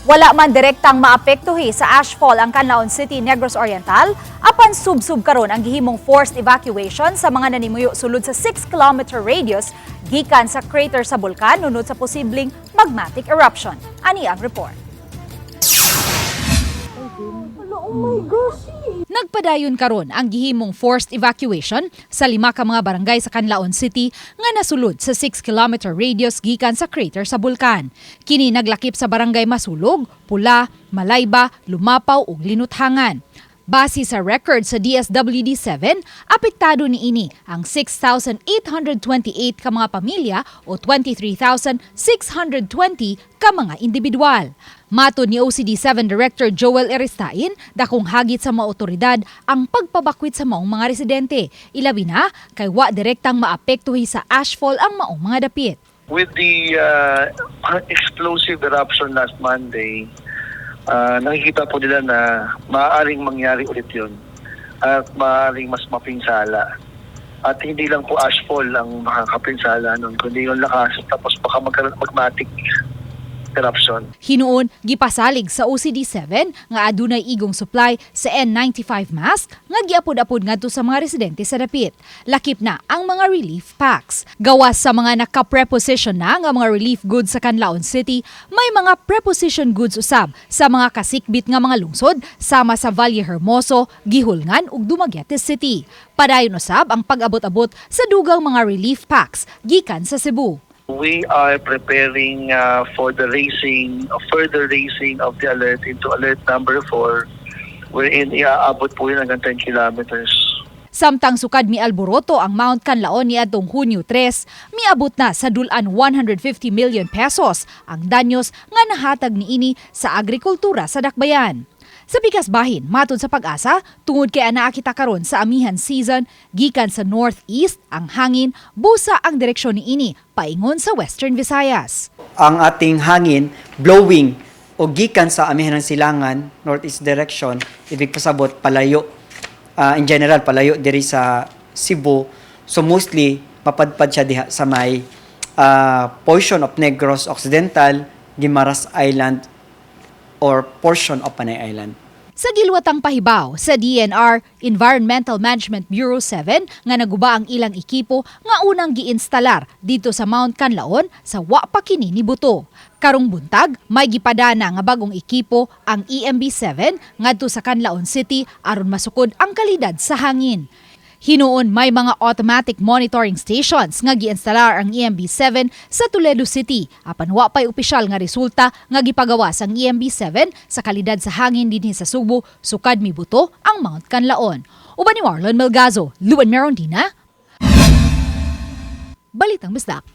Wala man direktang maapektuhi sa ashfall ang Canlaon City, Negros Oriental, apan subsob karon ang gihimong forced evacuation sa mga nanimuyo sulod sa 6-kilometer radius gikan sa crater sa bulkan nunod sa posibleng magmatic eruption. Ani ang report. Oh my gosh! Nagpadayon karon ang gihimong forced evacuation sa 5 ka mga barangay sa Canlaon City nga nasulod sa 6-kilometer radius gikan sa crater sa bulkan. Kini naglakip sa barangay Masulog, Pula, Malayba, Lumapaw ug Linuthangan. Base sa record sa DSWD-7, apektado niini ang 6,828 ka mga pamilya o 23,620 ka mga individual. Matod ni OCD-7 Director Joel Eristain, dakong hagit sa mga otoridad ang pagpabakwit sa maong mga residente. Ilabi na kay wa direktang maapektuhi sa ashfall ang maong mga dapit. With the explosive eruption last Monday, nakikita po nila na maaaring mangyari ulit yun at maaaring mas mapinsala. At hindi lang po ashfall ang makakapinsala nun, kundi yung lakas tapos baka magmatic eruption. Hinuon, gipasalig sa OCD-7 nga adunay igong supply sa N95 mask nga giapod-apod ngadto sa mga residente sa dapit. Lakip na ang mga relief packs. Gawas sa mga naka-preposition na nga mga relief goods sa Canlaon City, may mga preposition goods usab sa mga kasikbit nga mga lungsod sama sa Valle Hermoso, Gihulngan ug Dumaguete City. Padayon usab ang pag-abot-abot sa dugang mga relief packs gikan sa Cebu. We are preparing for the further raising of the alert into alert number 4, wherein iaabot po yun hanggang 10 kilometers. Samtang sukad mi alboroto ang Mount Kanlaon niadtong Hunyo 3, miabot na sa dulan 150 million pesos ang danyos nga nahatag niini sa agrikultura sa dakbayan. Sa bigas bahin, matod sa Pag-asa, tungod kay anaa kita karon sa amihan season, gikan sa northeast ang hangin, busa ang direksyon niini paingon sa Western Visayas. Ang ating hangin blowing o gikan sa amihan ng silangan, northeast direction, ibig pasabot palayo. In general, palayo diri sa Cebu. So mostly, mapadpad siya diha sa may portion of Negros Occidental, Guimaras Island, or portion of Panay Island. Sa gilwatang pahibaw sa DNR Environmental Management Bureau 7 nga naguba ang ilang ekipo nga unang giinstalar dito sa Mount Kanlaon sa wa pa kini ni buto. Karong buntag, may gipadana nga bagong ekipo ang EMB7 ngadto sa Canlaon City aron masukod ang kalidad sa hangin. Hinuon may mga automatic monitoring stations nga giinstalar ang EMB7 sa Toledo City apan wa pay opisyal nga resulta nga gipagawas ang EMB7 sa kalidad sa hangin dinhi sa Subo sukad mibuto ang Mount Kanlaon. Uban ni Marlon Melgazo, Luan Merondina, Balitang Bisdak.